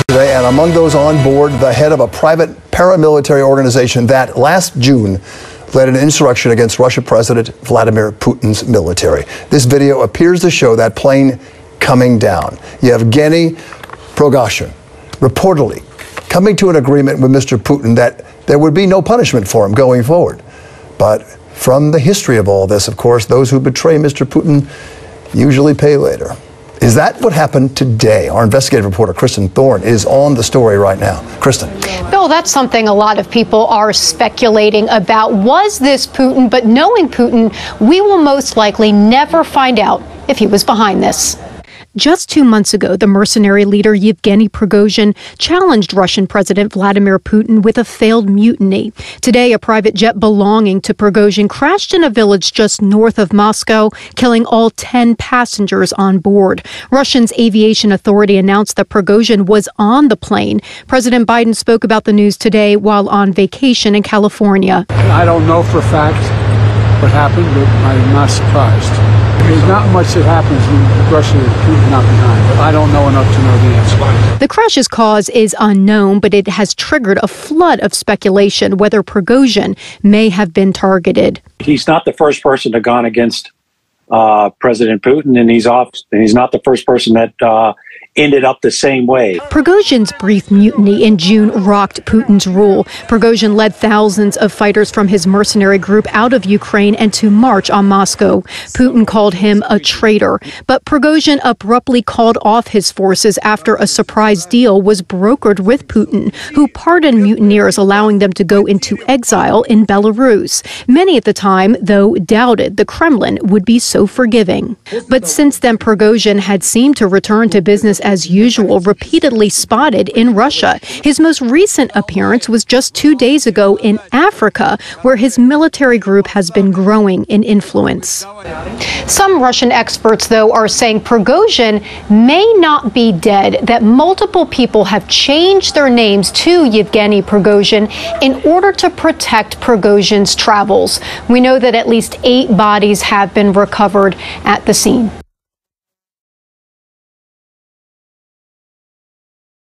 Today, and among those on board, the head of a private paramilitary organization that last June led an insurrection against Russian President Vladimir Putin's military. This video appears to show that plane coming down. Yevgeny Prigozhin reportedly coming to an agreement with Mr. Putin that there would be no punishment for him going forward. But from the history of all this, of course, those who betray Mr. Putin usually pay later. Is that what happened today? Our investigative reporter, Kristen Thorne, is on the story right now. Kristen. Bill, that's something a lot of people are speculating about. Was this Putin? But knowing Putin, we will most likely never find out if he was behind this. Just 2 months ago, the mercenary leader Yevgeny Prigozhin challenged Russian President Vladimir Putin with a failed mutiny. Today, a private jet belonging to Prigozhin crashed in a village just north of Moscow, killing all 10 passengers on board. Russia's aviation authority announced that Prigozhin was on the plane. President Biden spoke about the news today while on vacation in California. I don't know for a fact what happened, but I'm not surprised. There's not much that happens when Russia is not behind, but I don't know enough to know the answer. The crash's cause is unknown, but it has triggered a flood of speculation whether Prigozhin may have been targeted. He's not the first person to gone against President Putin, and he's not the first person that ended up the same way. Prigozhin's brief mutiny in June rocked Putin's rule. Prigozhin led thousands of fighters from his mercenary group out of Ukraine and to march on Moscow. Putin called him a traitor, but Prigozhin abruptly called off his forces after a surprise deal was brokered with Putin, who pardoned mutineers, allowing them to go into exile in Belarus. Many at the time, though, doubted the Kremlin would be so forgiving. But since then, Prigozhin had seemed to return to business as usual, repeatedly spotted in Russia. His most recent appearance was just 2 days ago in Africa, where his military group has been growing in influence. Some Russian experts, though, are saying Prigozhin may not be dead, that multiple people have changed their names to Yevgeny Prigozhin in order to protect Prigozhin's travels. We know that at least 8 bodies have been recovered at the scene.